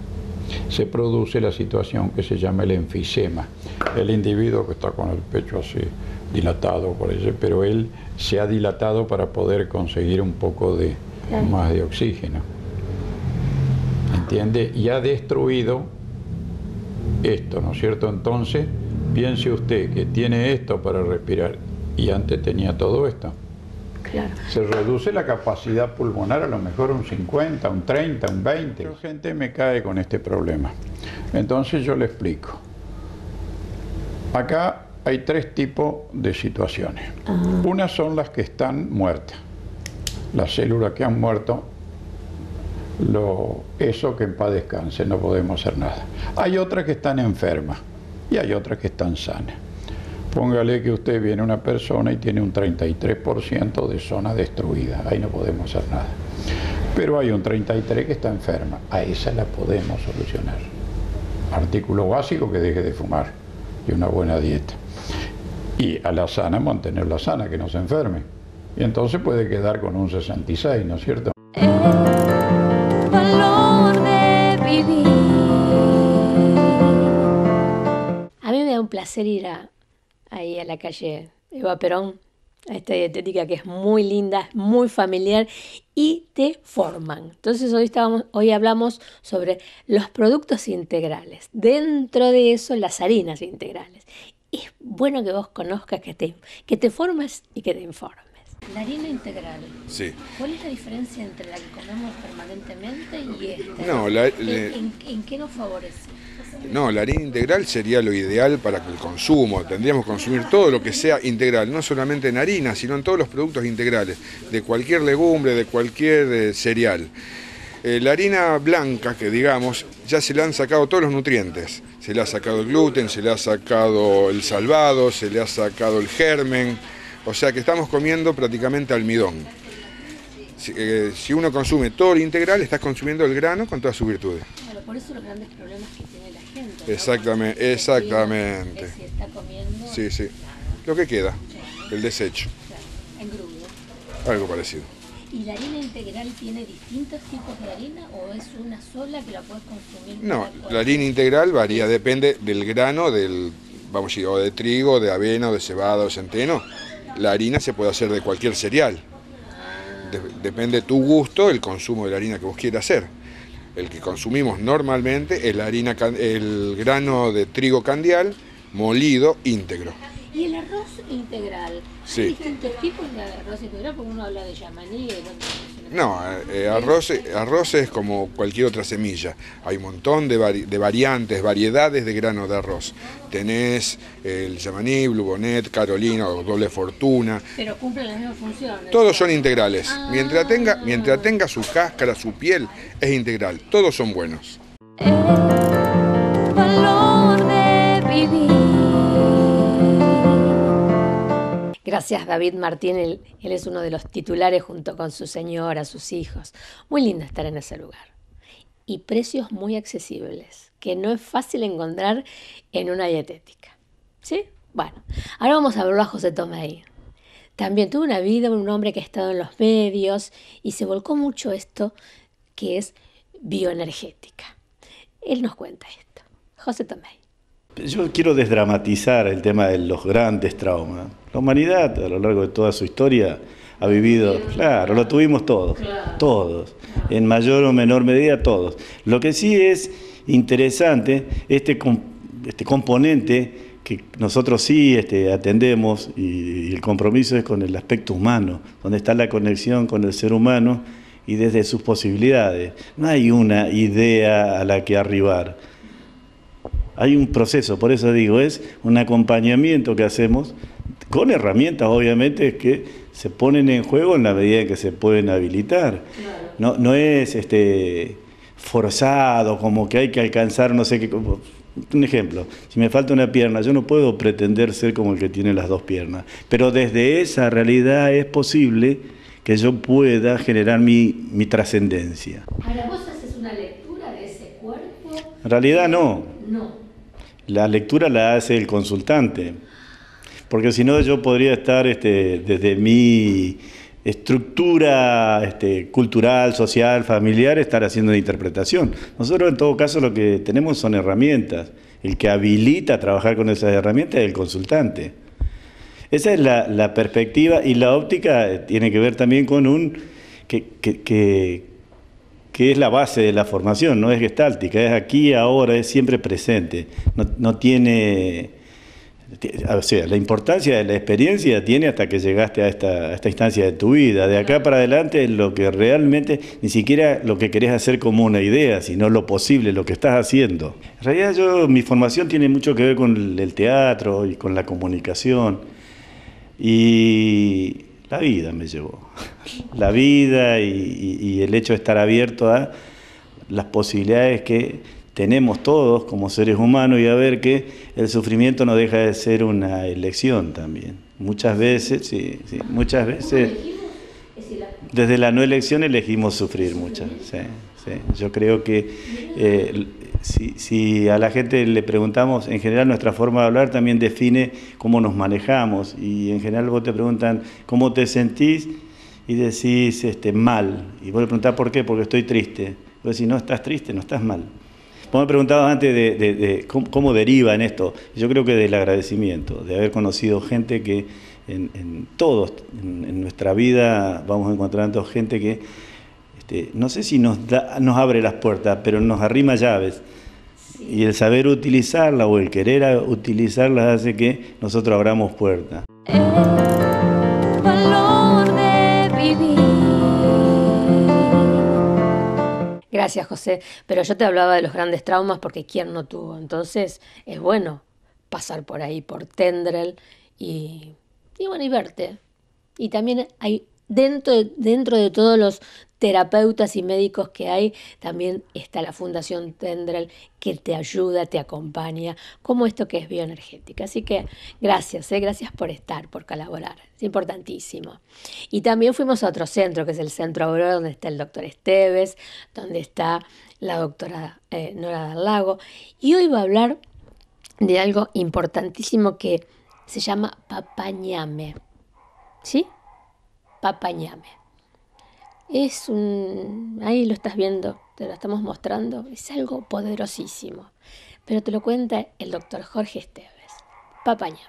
se produce la situación que se llama el enfisema. El individuo que está con el pecho así dilatado, por eso, pero él se ha dilatado para poder conseguir un poco más de oxígeno. ¿Entiende? Y ha destruido esto, ¿no es cierto? Entonces, piense usted que tiene esto para respirar y antes tenía todo esto. Claro. Se reduce la capacidad pulmonar a lo mejor un 50, un 30, un 20. La gente me cae con este problema. Entonces yo le explico. Acá hay tres tipos de situaciones. Unas son las que están muertas. Las células que han muerto, eso que en paz descanse, no podemos hacer nada. Hay otras que están enfermas y hay otras que están sanas. Póngale que usted viene una persona y tiene un 33% de zona destruida, ahí no podemos hacer nada. Pero hay un 33% que está enferma, a esa la podemos solucionar. Artículo básico, que deje de fumar y una buena dieta. Y a la sana, mantenerla sana, que no se enferme. Y entonces puede quedar con un 66, ¿no es cierto? Valor de vivir. A mí me da un placer ir ahí a la calle Eva Perón, a esta dietética que es muy linda, es muy familiar y te forman. Entonces hoy hablamos sobre los productos integrales. Dentro de eso, las harinas integrales. Es bueno que vos conozcas, que te formes y que te informes. La harina integral. Sí. ¿Cuál es la diferencia entre la que comemos permanentemente y esta? No, ¿En qué nos favorece? No, la harina integral sería lo ideal para el consumo. Tendríamos que consumir todo lo que sea integral, no solamente en harina, sino en todos los productos integrales, de cualquier legumbre, de cualquier cereal. La harina blanca, que digamos, ya se le han sacado todos los nutrientes. Se le ha sacado el gluten, se le ha sacado el salvado, se le ha sacado el germen. O sea que estamos comiendo prácticamente almidón. Si uno consume todo lo integral, estás consumiendo el grano con todas sus virtudes. Bueno, por eso los grandes problemas que tiene la gente, ¿no? Exactamente. Si está comiendo... Sí, sí. Lo que queda, el desecho. Engrudo. Algo parecido. ¿Y la harina integral tiene distintos tipos de harina o es una sola que la puedes consumir? No, la harina integral varía, depende del grano, vamos a decir, o de trigo, de avena, o de cebada, o centeno. La harina se puede hacer de cualquier cereal. Depende de tu gusto, el consumo de la harina que vos quieras hacer. El que consumimos normalmente es el grano de trigo candial molido íntegro. ¿Y el arroz integral? Sí. ¿Hay distintos tipos de arroz integral? Porque uno habla de yamaní, No, arroz es como cualquier otra semilla. Hay un montón de variantes, variedades de grano de arroz. Tenés el yamaní, Blue Bonnet, Carolina o Doble Fortuna. Pero cumplen las mismas funciones. Todos son integrales. Mientras tenga su cáscara, su piel, es integral. Todos son buenos. Valor de vivir. Gracias, David Martín. Él es uno de los titulares junto con su señora, sus hijos. Muy lindo estar en ese lugar. Y precios muy accesibles, que no es fácil encontrar en una dietética. ¿Sí? Bueno, ahora vamos a verlo a José Tomei. También tuvo una vida, un hombre que ha estado en los medios y se volcó mucho esto que es bioenergética. Él nos cuenta esto. José Tomei. Yo quiero desdramatizar el tema de los grandes traumas. La humanidad a lo largo de toda su historia ha vivido, claro, lo tuvimos todos, todos, en mayor o menor medida todos. Lo que sí es interesante, componente que nosotros sí atendemos, y el compromiso es con el aspecto humano, donde está la conexión con el ser humano y desde sus posibilidades. No hay una idea a la que arribar. Hay un proceso, por eso digo, es un acompañamiento que hacemos con herramientas, obviamente, que se ponen en juego en la medida en que se pueden habilitar. No es forzado, como que hay que alcanzar no sé qué. Un ejemplo, si me falta una pierna, yo no puedo pretender ser como el que tiene las dos piernas, pero desde esa realidad es posible que yo pueda generar mi trascendencia. Ahora, ¿vos haces una lectura de ese cuerpo? En realidad no. No. La lectura la hace el consultante, porque si no yo podría estar desde mi estructura cultural, social, familiar, estar haciendo una interpretación. Nosotros en todo caso lo que tenemos son herramientas. El que habilita a trabajar con esas herramientas es el consultante. Esa es la perspectiva, y la óptica tiene que ver también con que es la base de la formación, no es gestáltica, es aquí, ahora, es siempre presente. No tiene... O sea, la importancia de la experiencia tiene hasta que llegaste a esta instancia de tu vida. De acá para adelante, lo que realmente, ni siquiera lo que querés hacer como una idea, sino lo posible, lo que estás haciendo. En realidad mi formación tiene mucho que ver con el teatro y con la comunicación. Y la vida me llevó. La vida y el hecho de estar abierto a las posibilidades que tenemos todos como seres humanos, y a ver que el sufrimiento no deja de ser una elección también. Muchas veces, sí, muchas veces, desde la no elección elegimos sufrir muchas. Sí. Yo creo que si a la gente le preguntamos, en general nuestra forma de hablar también define cómo nos manejamos, y en general vos te preguntan cómo te sentís y decís mal, y vos le preguntás por qué, porque estoy triste. Vos decís, no estás triste, no estás mal. Vos me preguntabas antes de cómo deriva en esto. Yo creo que del agradecimiento, de haber conocido gente que en nuestra vida vamos encontrando gente que no sé si nos abre las puertas, pero nos arrima llaves. Y el saber utilizarla o el querer utilizarlas hace que nosotros abramos puertas. Valor de vivir. Gracias, José. Pero yo te hablaba de los grandes traumas porque ¿quién no tuvo? Entonces es bueno pasar por ahí, por Tendrel y verte. Y también hay dentro de todos los terapeutas y médicos que hay, también está la Fundación Tendrel que te ayuda, te acompaña, como esto que es bioenergética. Así que gracias por estar, por colaborar. Es importantísimo. Y también fuimos a otro centro, que es el Centro Aurora, donde está el doctor Esteves, donde está la doctora Nora del Lago. Y hoy va a hablar de algo importantísimo que se llama Papañame. ¿Sí? Papañame. Ahí lo estás viendo, te lo estamos mostrando, es algo poderosísimo. Pero te lo cuenta el doctor Jorge Esteves. Papañame.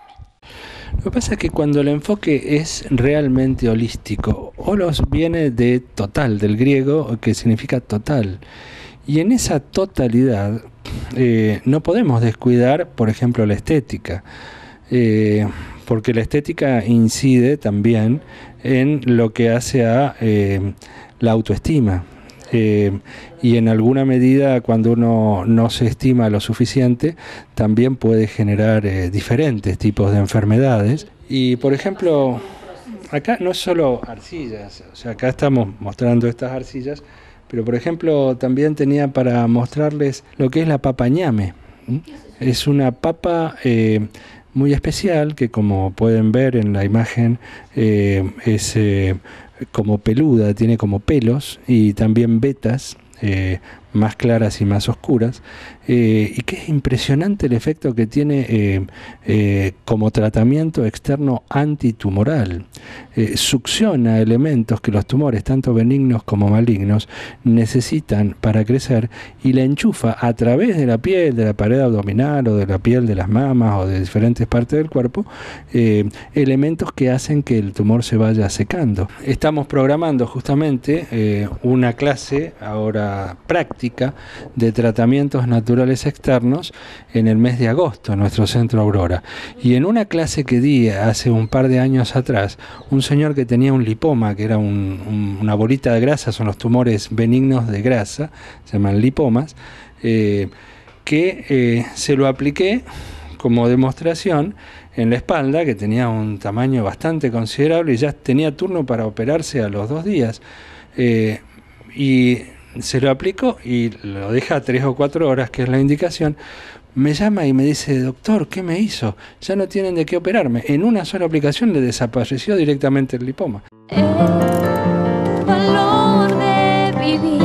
Lo que pasa es que cuando el enfoque es realmente holístico, holos viene de total, del griego, que significa total. Y en esa totalidad no podemos descuidar, por ejemplo, la estética. Porque la estética incide también en lo que hace a la autoestima. Y en alguna medida, cuando uno no se estima lo suficiente, también puede generar diferentes tipos de enfermedades. Y, por ejemplo, acá no es solo arcillas, o sea, acá estamos mostrando estas arcillas, pero, por ejemplo, también tenía para mostrarles lo que es la papañame. Es una papa muy especial que, como pueden ver en la imagen, es como peluda, tiene como pelos y también vetas más claras y más oscuras, y que es impresionante el efecto que tiene como tratamiento externo antitumoral. Succiona elementos que los tumores, tanto benignos como malignos, necesitan para crecer, y la enchufa a través de la piel, de la pared abdominal o de la piel de las mamas o de diferentes partes del cuerpo, elementos que hacen que el tumor se vaya secando. Estamos programando justamente una clase ahora práctica temática de tratamientos naturales externos en el mes de agosto en nuestro centro Aurora. Y en una clase que di hace un par de años atrás, un señor que tenía un lipoma, que era una bolita de grasa, son los tumores benignos de grasa, se llaman lipomas, que se lo apliqué como demostración en la espalda, que tenía un tamaño bastante considerable y ya tenía turno para operarse a los 2 días. Y se lo aplicó y lo deja 3 o 4 horas, que es la indicación. Me llama y me dice: doctor, ¿qué me hizo? Ya no tienen de qué operarme. En una sola aplicación le desapareció directamente el lipoma. Valor de vivir.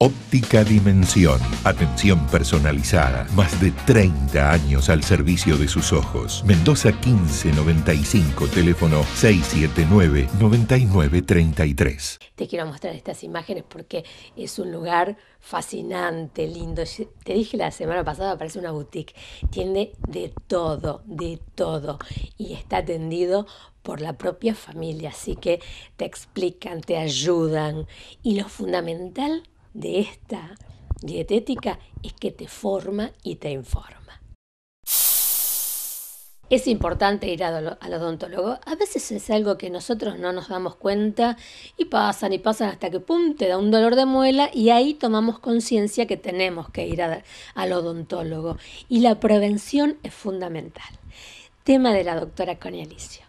Óptica Dimensión. Atención personalizada. Más de 30 años al servicio de sus ojos. Mendoza 1595, teléfono 679-9933. Te quiero mostrar estas imágenes porque es un lugar fascinante, lindo. Te dije la semana pasada, parece una boutique. Tiene de todo, y está atendido por la propia familia, así que te explican, te ayudan. Y lo fundamental de esta dietética es que te forma y te informa. Es importante ir al odontólogo. A veces es algo que nosotros no nos damos cuenta y pasan hasta que pum, te da un dolor de muela y ahí tomamos conciencia que tenemos que ir al odontólogo. Y la prevención es fundamental. Tema de la doctora Connie Alicio.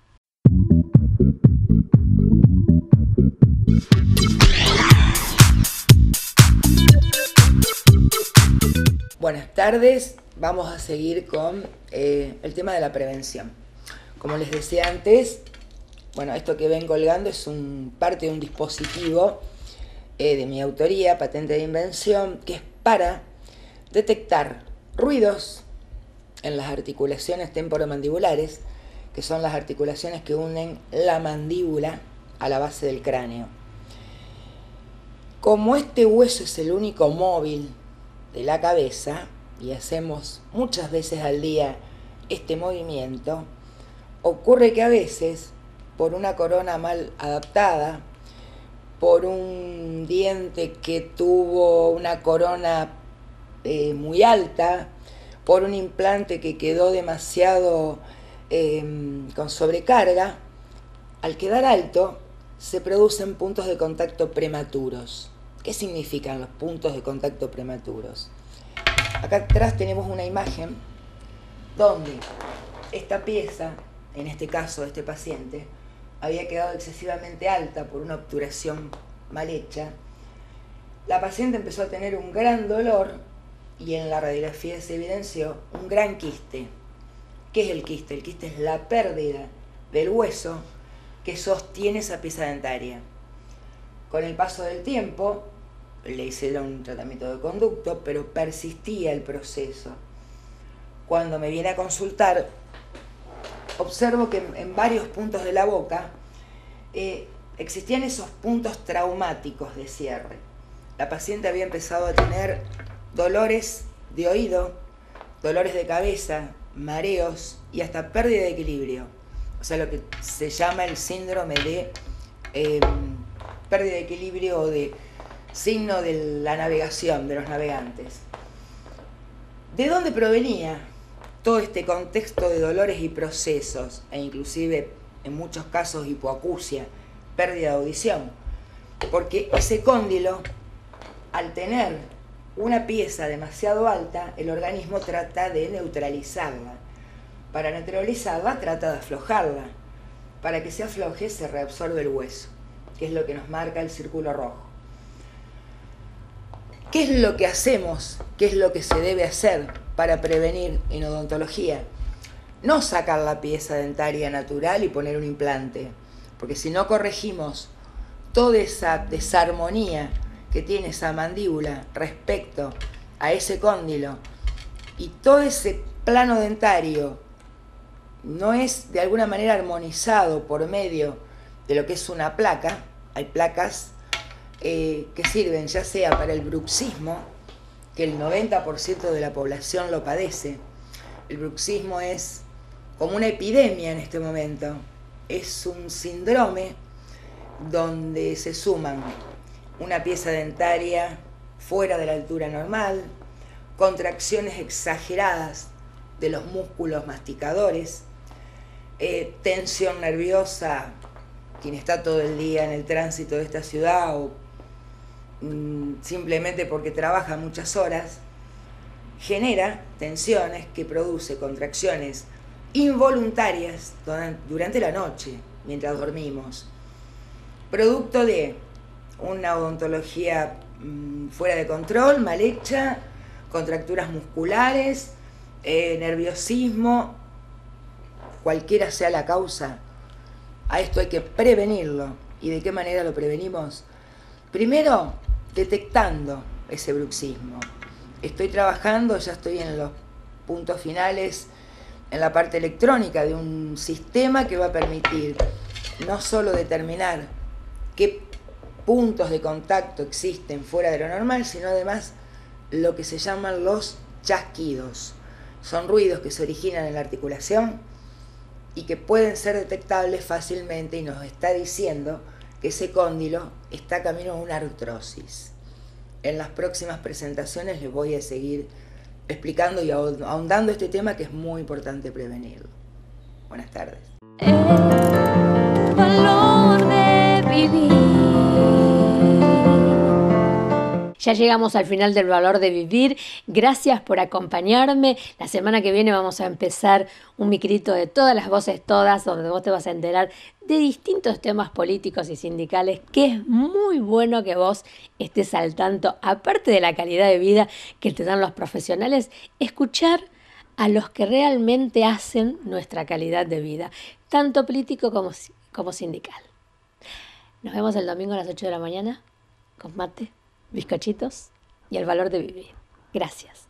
Buenas tardes, vamos a seguir con el tema de la prevención. Como les decía antes, bueno, esto que ven colgando es parte de un dispositivo de mi autoría, patente de invención, que es para detectar ruidos en las articulaciones temporomandibulares, que son las articulaciones que unen la mandíbula a la base del cráneo. Como este hueso es el único móvil de la cabeza y hacemos muchas veces al día este movimiento, ocurre que a veces por una corona mal adaptada, por un diente que tuvo una corona muy alta, por un implante que quedó demasiado con sobrecarga, al quedar alto se producen puntos de contacto prematuros. ¿Qué significan los puntos de contacto prematuros? Acá atrás tenemos una imagen donde esta pieza, en este caso de este paciente, había quedado excesivamente alta por una obturación mal hecha. La paciente empezó a tener un gran dolor y en la radiografía se evidenció un gran quiste. ¿Qué es el quiste? El quiste es la pérdida del hueso que sostiene esa pieza dentaria. Con el paso del tiempo, le hicieron un tratamiento de conducto, pero persistía el proceso. Cuando me viene a consultar, observo que en varios puntos de la boca existían esos puntos traumáticos de cierre. La paciente había empezado a tener dolores de oído, dolores de cabeza, mareos y hasta pérdida de equilibrio. O sea, lo que se llama el síndrome de pérdida de equilibrio o de signo de la navegación, de los navegantes. ¿De dónde provenía todo este contexto de dolores y procesos, e inclusive en muchos casos hipoacusia, pérdida de audición? Porque ese cóndilo, al tener una pieza demasiado alta, el organismo trata de neutralizarla. Para neutralizarla trata de aflojarla. Para que se afloje se reabsorbe el hueso, que es lo que nos marca el círculo rojo. ¿Qué es lo que hacemos? ¿Qué es lo que se debe hacer para prevenir en odontología? No sacar la pieza dentaria natural y poner un implante, porque si no corregimos toda esa desarmonía que tiene esa mandíbula respecto a ese cóndilo y todo ese plano dentario no es de alguna manera armonizado por medio de lo que es una placa, hay placas que sirven ya sea para el bruxismo, que el 90% de la población lo padece. El bruxismo es como una epidemia en este momento. Es un síndrome donde se suman una pieza dentaria fuera de la altura normal, contracciones exageradas de los músculos masticadores, tensión nerviosa, quien está todo el día en el tránsito de esta ciudad o simplemente porque trabaja muchas horas, genera tensiones que produce contracciones involuntarias durante la noche, mientras dormimos, producto de una odontología fuera de control, mal hecha, contracturas musculares, nerviosismo, cualquiera sea la causa. A esto hay que prevenirlo. ¿Y de qué manera lo prevenimos? Primero, detectando ese bruxismo. Estoy trabajando, ya estoy en los puntos finales, en la parte electrónica de un sistema que va a permitir no solo determinar qué puntos de contacto existen fuera de lo normal, sino además lo que se llaman los chasquidos. Son ruidos que se originan en la articulación y que pueden ser detectables fácilmente, y nos está diciendo que ese cóndilo está camino a una artrosis. En las próximas presentaciones les voy a seguir explicando y ahondando este tema, que es muy importante prevenirlo. Buenas tardes. El valor de vivir. Ya llegamos al final del Valor de Vivir. Gracias por acompañarme. La semana que viene vamos a empezar un micrito de todas las voces todas, donde vos te vas a enterar de distintos temas políticos y sindicales, que es muy bueno que vos estés al tanto, aparte de la calidad de vida que te dan los profesionales, escuchar a los que realmente hacen nuestra calidad de vida, tanto político como sindical. Nos vemos el domingo a las 8 de la mañana con mate, bizcochitos y el valor de vivir. Gracias.